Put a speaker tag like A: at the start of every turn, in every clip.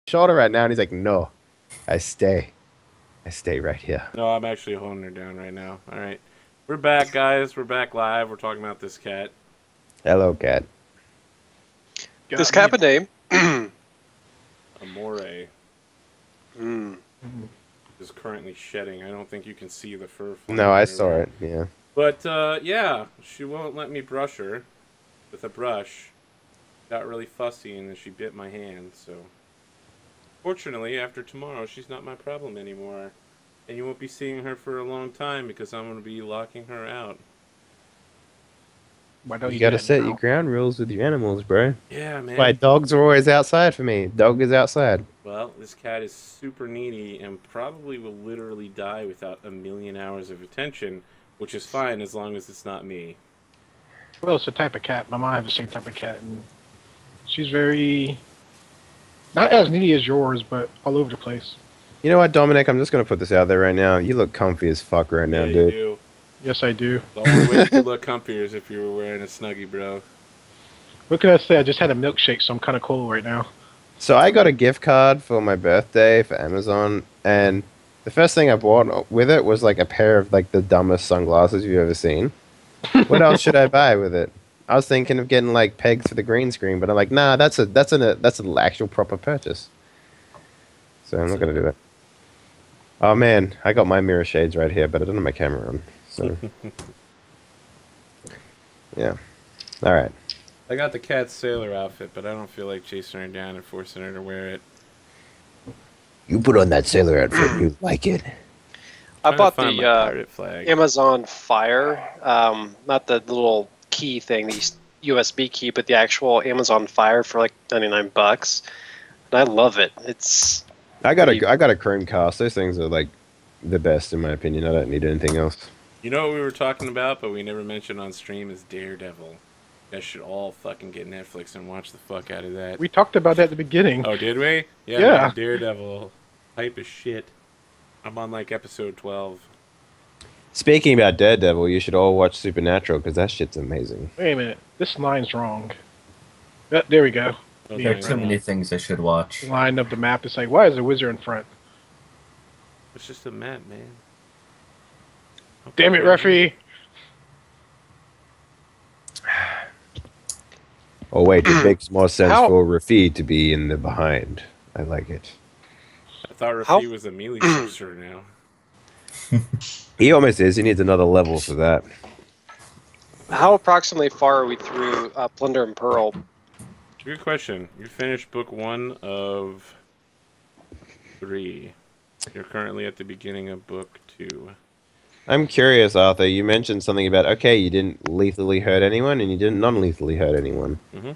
A: shoulder right now, and he's like, no, I stay. I stay right here.
B: No, I'm actually holding her down right now. All right. We're back, guys. We're back live. We're talking about this cat.
A: Hello, cat.
C: This cat a name?
B: Amore
C: Hmm.
B: is currently shedding. I don't think you can see the fur.
A: No, I saw it. Yeah.
B: But yeah, she won't let me brush her with a brush. Got really fussy and then she bit my hand. So, fortunately, after tomorrow, she's not my problem anymore, and you won't be seeing her for a long time because I'm going to be locking her out.
D: Why don't
A: You gotta set your ground rules with your animals, bro.
B: Yeah, man.
A: Why dogs are always outside for me. Dog is outside.
B: Well, this cat is super needy and probably will literally die without a million hours of attention, which is fine as long as it's not me.
D: Well, it's the type of cat. My mom has the same type of cat, and she's very not as needy as yours, but all over the place.
A: You know what, Dominic? I'm just gonna put this out there right now. You look comfy as fuck right now,
B: Yeah,
A: dude.
B: you do.
D: Yes, I do.
B: The only way you could look comfier is if you were wearing a Snuggie, bro.
D: What can I say? I just had a milkshake, so I'm kind of cold right now.
A: So I got a gift card for my birthday for Amazon, and the first thing I bought with it was like a pair of like the dumbest sunglasses you've ever seen. What else should I buy with it? I was thinking of getting like pegs for the green screen, but I'm like, nah, that's an actual proper purchase. So I'm not gonna do that. Oh man, I got my mirror shades right here, but I don't have my camera on. So yeah, all right.
B: I got the cat's sailor outfit, but I don't feel like chasing her down and forcing her to wear it.
A: You put on that sailor outfit, you like it.
C: I bought the
B: pirate flag.
C: Amazon Fire, not the little key thing, the USB key, but the actual Amazon Fire for like $99, and I love it. It's
A: I got a Chromecast. Those things are like the best in my opinion. I don't need anything else.
B: You know what we were talking about, but we never mentioned on stream is Daredevil. You guys should all fucking get Netflix and watch the fuck out of that.
D: We talked about that at the beginning.
B: Oh, did we? Yeah.
D: Yeah.
B: Man, Daredevil. Hype as shit. I'm on like episode 12.
A: Speaking about Daredevil, you should all watch Supernatural because that shit's amazing.
D: Wait a minute. This line's wrong. There we go.
B: Okay,
E: There are too many things I should watch.
D: Line of the map is like, why is the wizard in front?
B: It's just a map, man.
D: Damn it, referee!
A: Oh wait, it makes more sense for Rafi to be in the behind. I like it.
B: I thought Rafi was a melee sorcerer now.
A: He almost is. He needs another level for that.
C: how approximately far are we through Plunder and Peril?
B: Good question. You finished book 1 of 3. You're currently at the beginning of book 2.
A: I'm curious, Arthur. You mentioned something about, okay, you didn't lethally hurt anyone and you didn't non-lethally hurt anyone.
B: Mm-hmm.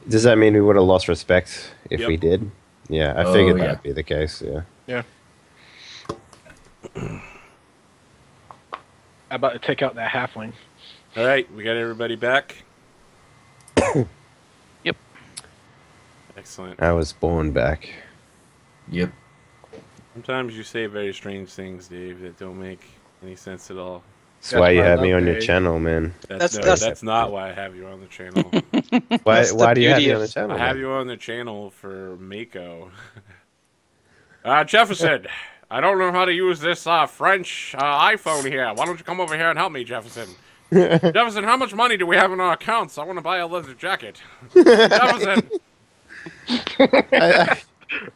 A: Does that mean we would have lost respect if we did? Yeah, I figured
E: yeah.
A: that'd be the case, yeah.
D: Yeah. I'm about to take out that halfling.
B: Alright, we got everybody back?
D: Yep.
B: Excellent.
A: I was born back.
E: Yep.
B: Sometimes you say very strange things, Dave, that don't make any sense at all.
A: That's why you have me on your channel, man.
B: That's not why I have you on the channel.
A: Why do you have me on the channel?
B: I have you on the channel for Mako. Jefferson, I don't know how to use this French iPhone here. Why don't you come over here and help me, Jefferson? Jefferson, how much money do we have in our accounts? I want to buy a leather jacket. Jefferson!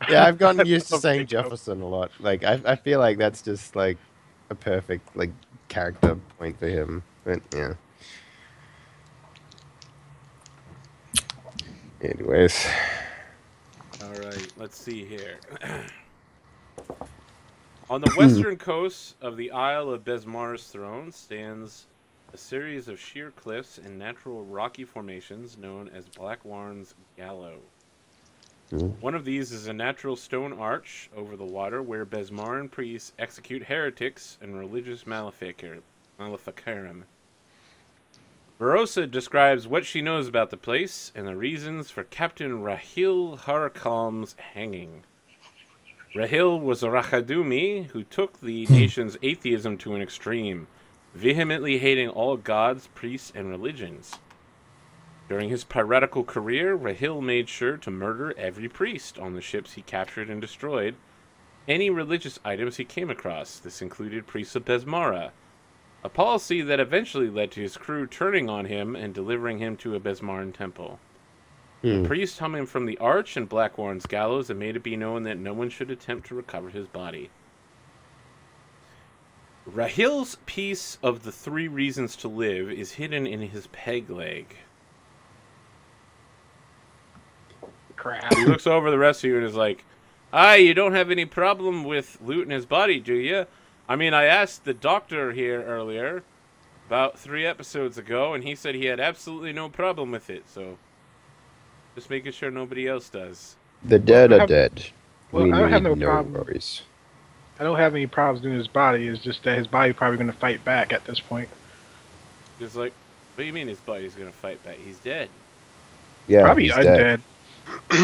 A: Yeah, I've gotten used to saying Jefferson a lot. Like, I feel like that's just like a perfect like character point for him. But yeah. Anyways.
B: Alright, let's see here. On the western coast of the Isle of Besmar's throne stands a series of sheer cliffs and natural rocky formations known as Blackwarn's Gallow. One of these is a natural stone arch over the water where Besmaran priests execute heretics and religious maleficarum. Barossa describes what she knows about the place and the reasons for Captain Rahil Harakalm's hanging. Rahil was a Rachadumi who took the nation's atheism to an extreme, vehemently hating all gods, priests, and religions. During his piratical career, Rahil made sure to murder every priest on the ships he captured and destroyed, any religious items he came across. This included priests of Besmara, a policy that eventually led to his crew turning on him and delivering him to a Besmaran temple. The priest hung him from the arch and Blackwarn's gallows and made it be known that no one should attempt to recover his body. Rahil's piece of the 3 reasons to live is hidden in his peg leg.
D: Crap.
B: He looks over the rest of you and is like, "Aye, you don't have any problem with looting his body, do you? I mean, I asked the doctor here earlier, about 3 episodes ago, and he said he had absolutely no problem with it, so just making sure nobody else does."
A: The dead are dead.
D: Well,
A: We
D: I don't have
A: need
D: no problem.
A: worries.
D: I don't have any problems doing his body. It's just that his body probably going to fight back at this point.
B: He's like, "What do you mean his body's going to fight back? He's dead."
A: Yeah,
D: Probably
A: he's dead.
D: undead.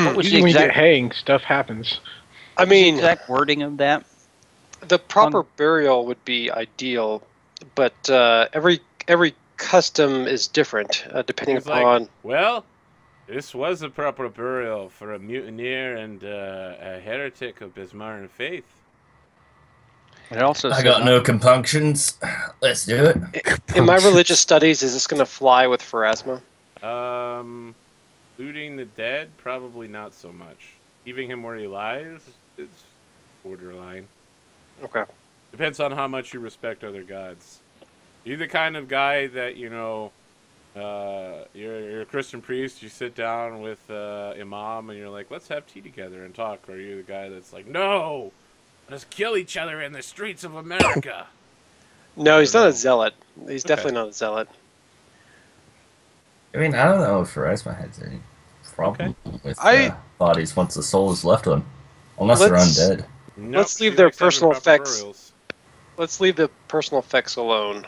F: What was the
D: Usually when you get
F: exact,
D: hanged, stuff happens.
C: I mean,
F: exact wording of that?
C: the proper burial would be ideal, but every custom is different depending
B: He's like,
C: upon.
B: "Well, this was a proper burial for a mutineer and a heretic of Bismarck faith."
F: It also
E: I
F: said
E: got no compunctions. Let's do it.
C: In my religious studies, is this going to fly with Pharasma?
B: Looting the dead, probably not so much. Leaving him where he lies, it's borderline.
C: Okay.
B: Depends on how much you respect other gods. You're the kind of guy that, you know, you're a Christian priest, you sit down with Imam and you're like, "Let's have tea together and talk." Or you're the guy that's like, "No, let's kill each other in the streets of America."
C: No, he's not a zealot. He's definitely not a zealot.
E: I mean, I don't know if Pharasma has any problem with bodies once the soul is left on, unless they're undead.
B: Nope,
C: Let's leave
B: she
C: their
B: likes having
C: personal
B: proper
C: effects.
B: burials.
C: Let's leave the personal effects alone.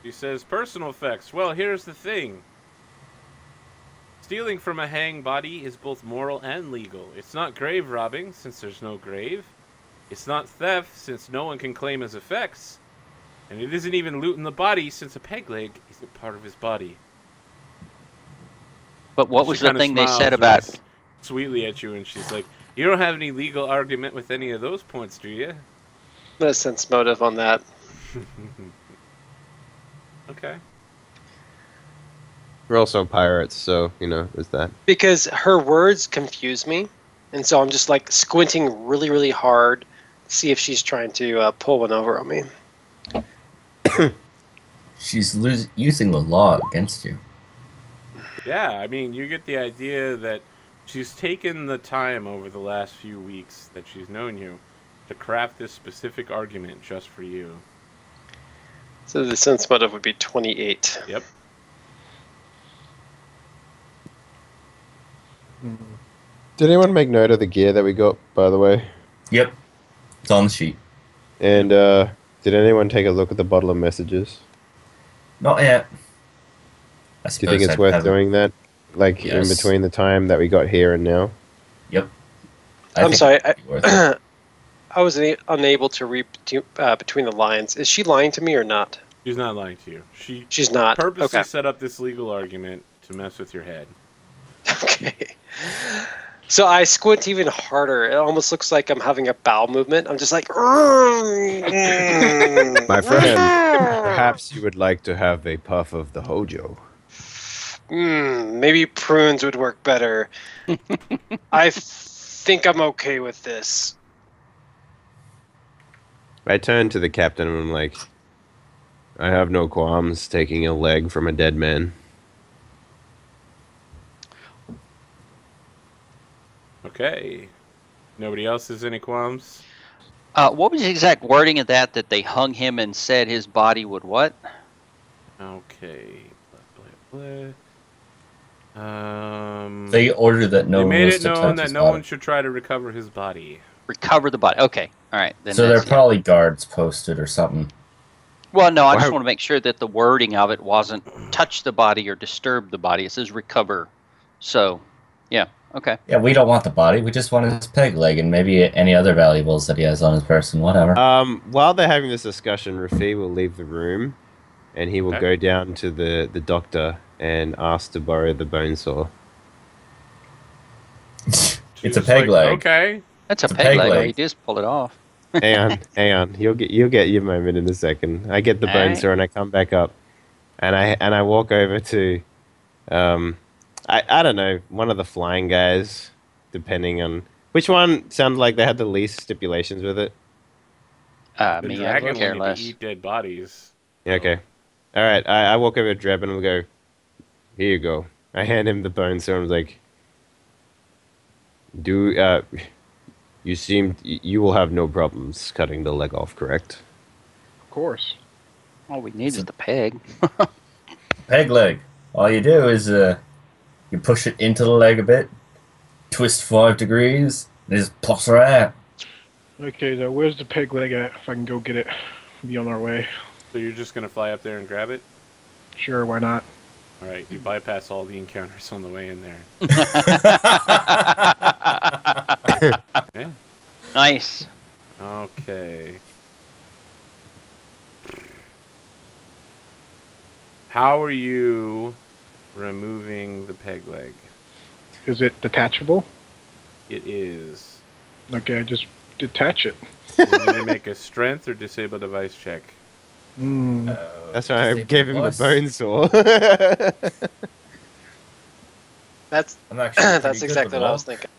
B: He says, "Personal effects. Well, here's the thing. Stealing from a hanged body is both moral and legal. It's not grave robbing, since there's no grave. It's not theft, since no one can claim his effects. And it isn't even looting the body, since a peg leg isn't part of his body."
F: But what
B: She
F: was the
B: kinda
F: thing they
B: smiles
F: said
B: really
F: about...
B: sweetly at you, and she's like, "You don't have any legal argument with any of those points, do you?"
C: No sense motive on that.
B: Okay.
A: We're also pirates, so, you know, there's that.
C: Because her words confuse me, and so I'm just like squinting really, really hard to see if she's trying to pull one over on me.
E: She's using the law against you.
B: Yeah, I mean, you get the idea that she's taken the time over the last few weeks that she's known you to craft this specific argument just for you.
C: So the sense motive would be 28.
B: Yep.
A: Did anyone make note of the gear that we got, by the way?
E: Yep. It's on the sheet.
A: And did anyone take a look at the bottle of messages?
E: Not yet. I
A: Do you think it's worth doing that? Like, in
E: Yes.
A: between the time that we got here and now?
E: Yep.
C: I'm sorry,
E: Worth it.
C: I was unable to read between the lines. Is she lying to me or not?
B: She's not lying to you.
C: She's not.
B: Purposely
C: Okay.
B: set up this legal argument to mess with your head.
C: Okay. So I squint even harder. It almost looks like I'm having a bowel movement. I'm just like,
A: My friend, perhaps you would like to have a puff of the Hojo.
C: Maybe prunes would work better. I think I'm okay with this.
A: I turn to the captain and I'm like, I have no qualms taking a leg from a dead man.
B: Okay. Nobody else has any qualms?
F: what was the exact wording of that they hung him and said his body would what?
B: Okay. Blah, blah, blah.
E: They ordered that no
B: They
E: one
B: made
E: was
B: it
E: to
B: known
E: touch
B: that
E: his
B: no
E: body.
B: one should try to recover his body.
F: Recover the body. Okay. All right. Then
E: So there are
F: that's it.
E: probably guards posted or something.
F: Well, no, I just
A: Why-
F: want to make sure that the wording of it wasn't touch the body or disturb the body. It says recover. So, yeah. Okay.
E: Yeah, we don't want the body. We just want his peg leg and maybe any other valuables that he has on his person. Whatever.
A: While they're having this discussion, Rafi will leave the room and he will
B: Okay.
A: go down to the doctor and ask to borrow the bone saw.
E: It's a
B: She's
E: peg leg.
B: Okay.
F: That's a
E: It's a
F: peg
E: peg
F: leg. All
E: leg.
F: you do is pull it off.
A: Hang on. You'll get your moment in a second. I get the bone
F: Alright.
A: saw and I come back up, and I walk over to, I don't know, one of the flying guys, depending on which one sounded like they had the least stipulations with it.
B: The
F: Me, I could
B: dragon
F: care
B: wanted to
F: less.
B: eat dead bodies.
A: Yeah, okay. All right. I walk over to Dreb and we go, here you go. I hand him the bone saw and I was like, you will have no problems cutting the leg off, correct?
D: Of course.
F: All we need is the peg.
E: Peg leg. All you do is you push it into the leg a bit, twist 5 degrees, and it just pops right out.
D: Okay, so where's the peg leg at? If I can go get it, be on our way.
B: So you're just gonna fly up there and grab it?
D: Sure, why not?
B: All right. You bypass all the encounters on the way in there. Yeah.
F: Nice.
B: Okay. How are you removing the peg leg?
D: Is it detachable?
B: It is.
D: Okay, I just detach it.
B: You need to make a strength or disable device check.
A: That's why I gave him the bone saw.
C: That's
E: I'm actually pretty
C: that's
E: good
C: exactly
E: with
C: what I
E: all.
C: was thinking.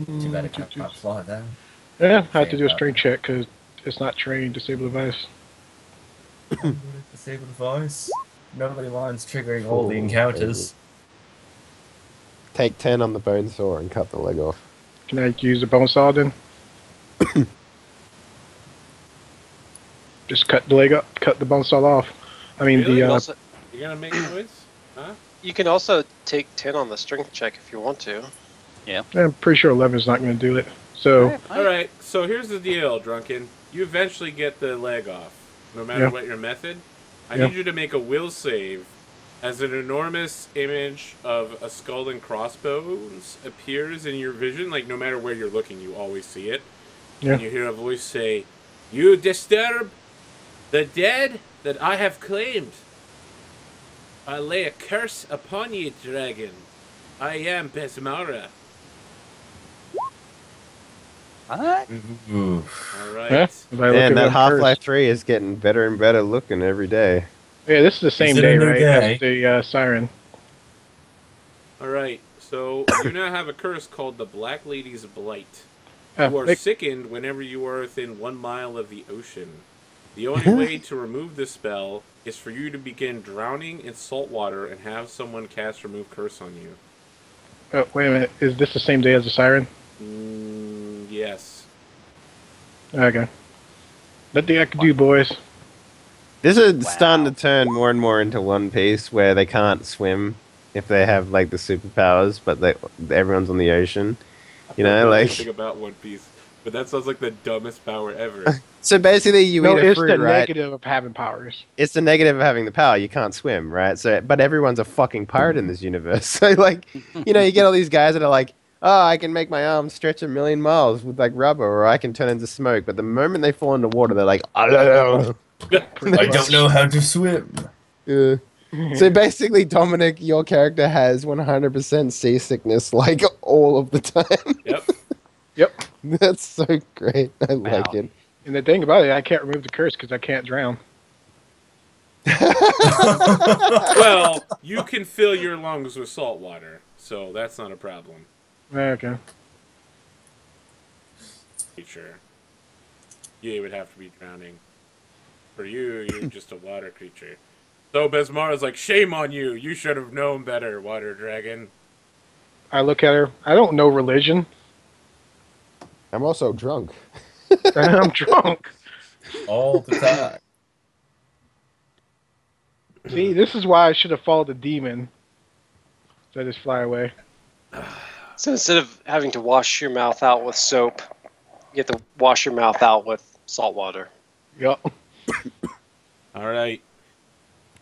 E: Too bad it can't fly down.
D: Yeah, I have to do a
E: Yeah.
D: strength check because it's not trained. Disable device.
E: Disable device. Nobody minds triggering all the encounters.
A: Take 10 on the bone saw and cut the leg off.
D: Can I use the bone saw then? Just cut the leg up, cut the bone saw off. I mean
B: Really?
C: Also,
B: You're gonna make noise? Huh?
C: you can also take 10 on the strength check if you want to.
D: I'm pretty sure 11 is not going to do it. So
B: All right. So here's the deal, Drunken. You eventually get the leg off, no matter
D: Yeah.
B: what your method. I
D: Yeah.
B: need you to make a will save, as an enormous image of a skull and crossbones appears in your vision. Like no matter where you're looking, you always see it.
D: Yeah.
B: And you hear a voice say, "You disturb the dead that I have claimed. I lay a curse upon ye, dragon. I am Besmara."
F: What?
E: Ooh.
B: All right.
D: yeah, if I look
A: Man,
D: at
A: that
D: what
A: Half-Life
D: curse-
A: 3 is getting better and better looking every day.
D: Yeah, this is the same
E: it a
D: day,
E: new
D: right?
E: day?
D: As the siren.
B: All right. So you now have a curse called the Black Lady's Blight.
D: Uh,
B: You are
D: Nick,
B: sickened whenever you are within 1 mile of the ocean. The only way to remove this spell is for you to begin drowning in salt water and have someone cast Remove Curse on you.
D: oh, wait a minute. Is this the same day as the siren?
B: Yes.
D: Okay. Nothing I can do, boys.
A: This is
F: Wow.
A: starting to turn more and more into One Piece, where they can't swim if they have like the superpowers, but everyone's on the ocean. You know,
B: I don't know
A: like
B: anything about One Piece, but that sounds like the dumbest power ever.
A: so. Basically, you
D: No,
A: eat a
D: it's
A: fruit,
D: the
A: right?
D: negative of having powers.
A: It's the negative of having the power. You can't swim, right? So, but everyone's a fucking pirate in this universe. So, like, you know, you get all these guys that are like, "Oh, I can make my arms stretch 1,000,000 miles with like rubber, or I can turn into smoke." But the moment they fall into water, they're like, "Oh."
E: I don't know how to swim.
A: Yeah. So basically, Dominic, your character has 100% seasickness, like all of the time.
B: Yep.
D: Yep.
A: That's so great. I
F: Wow.
A: like it.
D: And the thing about it, I can't remove the curse because I can't drown.
B: Well, you can fill your lungs with salt water, so that's not a problem.
D: Okay.
B: Creature. You would have to be drowning. For you, you're just a water creature. So Besmara's like, shame on you. You should have known better, water dragon.
D: I look at her. I don't know religion.
A: I'm also drunk.
D: And I'm drunk.
E: All the time.
D: See, this is why I should have followed the demon. So I just fly away.
C: So instead of having to wash your mouth out with soap, you have to wash your mouth out with salt water.
D: Yup.
B: All right.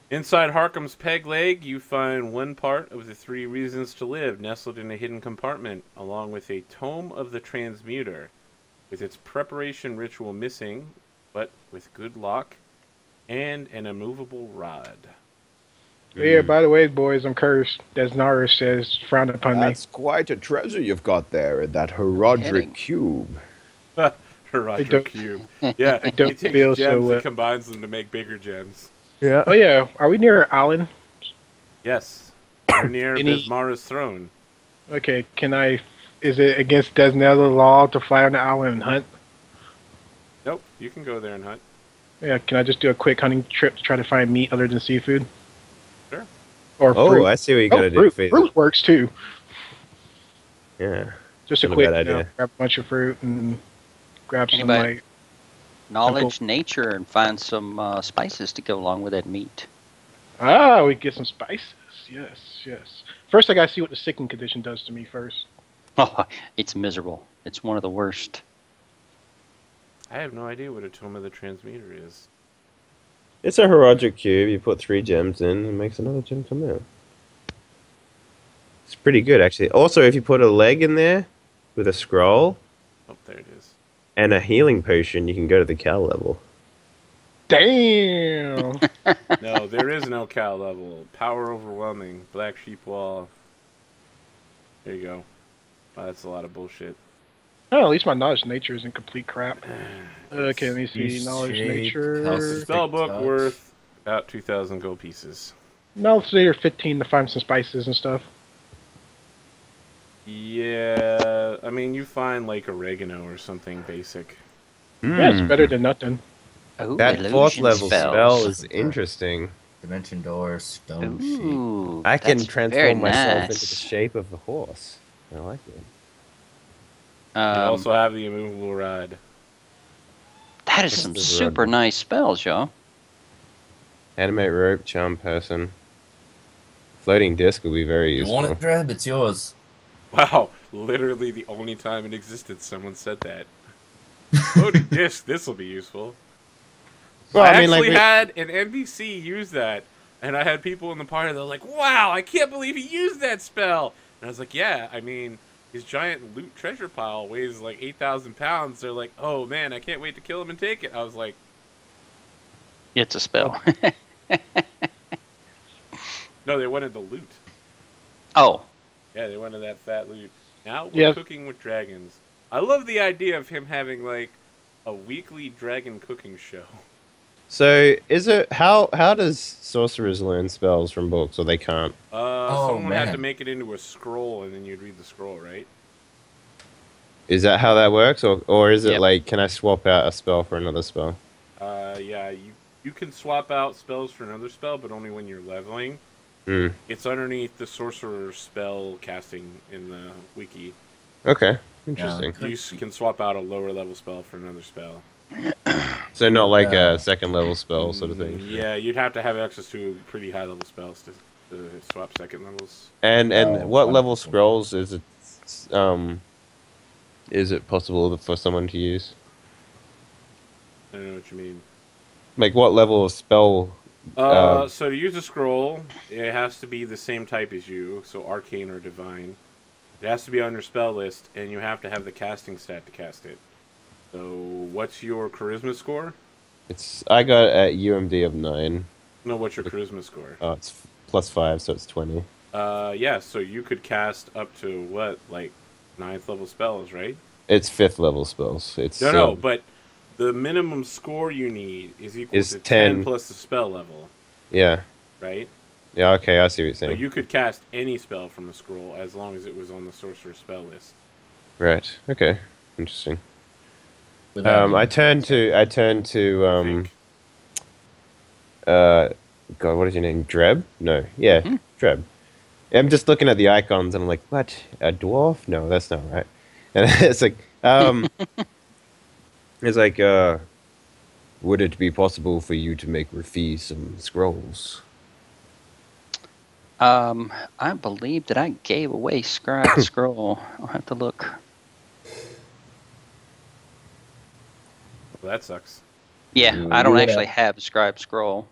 B: Inside Harkham's peg leg, you find one part of the 3 reasons to live nestled in a hidden compartment, along with a tome of the transmuter. With its preparation ritual missing, but with good luck, and an immovable rod.
D: Yeah, by the way, boys, I'm cursed. Desnaris says frowned upon me.
A: That's quite a treasure you've got there in that
F: Kidding.
A: Herodric cube.
B: Roger
D: don't-
B: Cube. Yeah,
D: I don't
B: he takes
D: feel
B: gems
D: so,
B: and combines them to make bigger gems.
A: Yeah.
D: Oh yeah, are we near Alan?
B: Yes. You're near
D: Any-
B: Bismara's throne.
D: Okay, can I? Is it against Desnella law to fly on the island and hunt?
B: Nope, you can go there and hunt.
D: Yeah, can I just do a quick hunting trip to try to find meat other than seafood?
B: Sure.
D: Or
A: Oh,
D: fruit.
A: I see what you gotta do.
D: Fruit. Fruit works too.
A: Yeah.
D: Just a
A: Not a
D: quick,
A: bad idea.
D: grab a bunch of fruit and grab some
F: Anybody-
D: like.
F: Knowledge nature and find some spices to go along with that meat.
D: Ah, we get some spices. Yes, yes. First, I gotta see what the sickened condition does to me first.
F: Oh, it's miserable. It's one of the worst.
B: I have no idea what a Tome of the Transmuter is.
A: It's a Herodric cube. You put 3 gems in, and it makes another gem come out. It's pretty good, actually. Also, if you put a leg in there with a scroll
B: Oh, there it is.
A: and a healing potion, you can go to the Cal level.
D: Damn.
B: No, there is no Cal level. Power overwhelming. Black sheep wall. There you go. Wow, that's a lot of bullshit.
D: Oh, at least my knowledge nature isn't complete crap. Okay, let me see. Knowledge nature.
B: Spell book worth about 2,000 gold pieces.
D: Knowledge nature 15 to find some spices and stuff.
B: Yeah, I mean, you find like oregano or something basic.
D: Yeah, it's better than nothing.
F: Ooh,
A: That 4th
F: illusion
A: level
F: spells.
A: spell is interesting.
E: Dimension door, stone sheet.
F: Ooh,
A: I can
F: that's
A: transform
F: very
A: myself into
F: nice.
A: the shape of a horse. I like it.
B: You also have the immovable rod.
F: That is some
A: the
F: super
A: rod.
F: nice spells, y'all.
A: Animate rope, charm person. Floating disc will be very
E: You
A: useful.
E: want it, Dreb? It's yours.
B: Wow, literally the only time in existence someone said that. Floating disc, this will be useful.
A: Well,
B: I
A: I mean, like,
B: actually
A: we-
B: had an NPC use that, and I had people in the party that were like, wow, I can't believe he used that spell. And I was like, yeah, I mean, his giant loot treasure pile weighs like 8,000 pounds. They're like, oh man, I can't wait to kill him and take it. I was like,
F: It's a spell.
B: no, they wanted the loot.
F: Oh,
B: Yeah, they wanted that fat loot. Now we're
D: Yeah.
B: cooking with dragons. I love the idea of him having like a weekly dragon cooking show.
A: So, is it how does sorcerers learn spells from books, or they can't?
B: Someone had to
E: man.
B: make it into a scroll, and then you'd read the scroll, right?
A: Is that how that works, or is it
F: Yep.
A: like, can I swap out a spell for another spell?
B: Yeah, you can swap out spells for another spell, but only when you're leveling.
A: Hmm.
B: It's underneath the sorcerer spell casting in the wiki.
A: Okay, interesting.
E: Yeah.
B: You can swap out a lower level spell for another spell.
A: So not like
E: Yeah.
A: a second level spell sort of thing.
B: Yeah, you'd have to have access to pretty high level spells to swap second levels.
A: And
E: Oh,
A: what level
E: wonderful.
A: scrolls is it possible for someone to use?
B: I don't know what you mean.
A: Like what level of spell?
B: So to use a scroll, it has to be the same type as you, so arcane or divine. It has to be on your spell list, and you have to have the casting stat to cast it. So, what's your charisma score?
A: I got at UMD of 9.
B: No, what's your charisma score?
A: Oh, it's +5, so it's 20.
B: Yeah, so you could cast up to what, like 9th level spells, right?
A: It's 5th level spells. It's
B: No, but the minimum score you need is equal
A: Is
B: to
A: 10.
B: 10 plus the spell level,
A: yeah,
B: right?
A: yeah. Okay, I see what you're
B: So
A: saying.
B: you could cast any spell from a scroll as long as it was on the sorcerer's spell list.
A: Right. Okay. Interesting.
E: Without
A: I
E: even-
A: turn to
B: I think.
A: God, what is your name? Dreb? No. Yeah, Dreb. I'm just looking at the icons and I'm like, what? A dwarf? No, that's not right. And it's like, it's like, would it be possible for you to make Rafi some scrolls?
F: I believe that I gave away Scribe Scroll. I'll have to look.
B: Well, that sucks.
F: Yeah, I don't
E: Yeah.
F: actually have Scribe Scroll.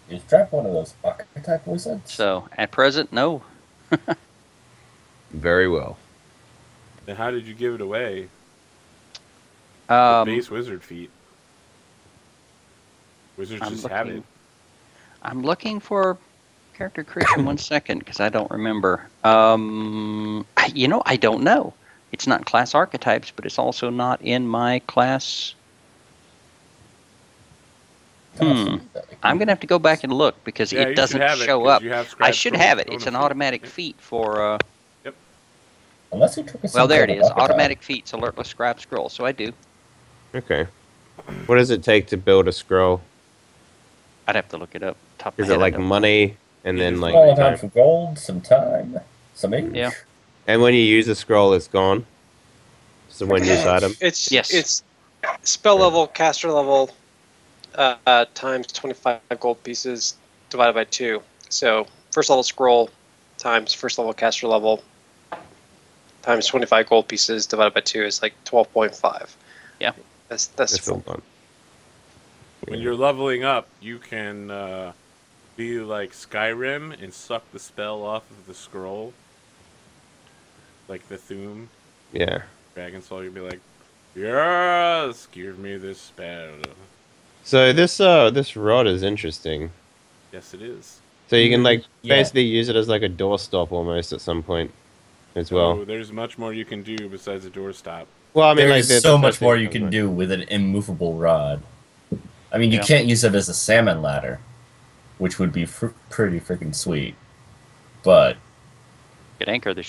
E: Is Dreb one of those archetype wizards?
F: So at present, no.
A: Very well.
B: Then how did you give it away? Base wizard feat. Wizards
F: I'm
B: just have it.
F: looking. I'm looking for character creation. 1 second, because I don't remember. I don't know. It's not class archetypes, but it's also not in my class. I'm gonna have to go back and look because
B: Yeah,
F: it
B: you should
F: doesn't
B: have it,
F: show
B: 'cause
F: up.
B: you have
F: I
B: Scrap
F: should
B: Scroll
F: have it. It's an
B: bonus.
F: automatic
B: Yep.
F: feat for.
B: Yep.
E: Unless you took
F: Well, there it is. Automatic feats, alertless scrap scroll. So I do.
A: Okay. What does it take to build a scroll?
F: I'd have to look it up. Top of my
A: Is
F: head,
A: it
F: I
A: like
F: don't know.
A: money and
B: It
A: then
B: is
A: like
E: All the
A: time?
E: time some gold, some time, some ink.
F: Yeah.
A: And when you use a scroll, it's gone. It's a one-use item.
F: Yes.
C: It's spell level, caster level, times 25 gold pieces divided by 2. So first level scroll times first level caster level times 25 gold pieces divided by 2 is like 12.5.
F: Yeah.
C: That's
A: It's a lot.
B: When you're leveling up, you can be like Skyrim and suck the spell off of the scroll. Like the Thuum.
A: Yeah.
B: Dragon Soul, you'd be like, yes, give me this spell.
A: So this rod is interesting.
B: Yes, it is.
A: So you can like
E: Yeah.
A: basically use it as like a doorstop almost at some point as well.
B: Oh, there's much more you can do besides a doorstop.
A: Well, I mean,
E: There's
A: like
E: so
A: the
E: much
A: first
E: more
A: thing
E: you
A: that
E: can
A: comes
E: do with an immovable rod. I mean, you
F: Yeah.
E: can't use it as a salmon ladder, which would be pretty freaking sweet. But
F: Could anchor the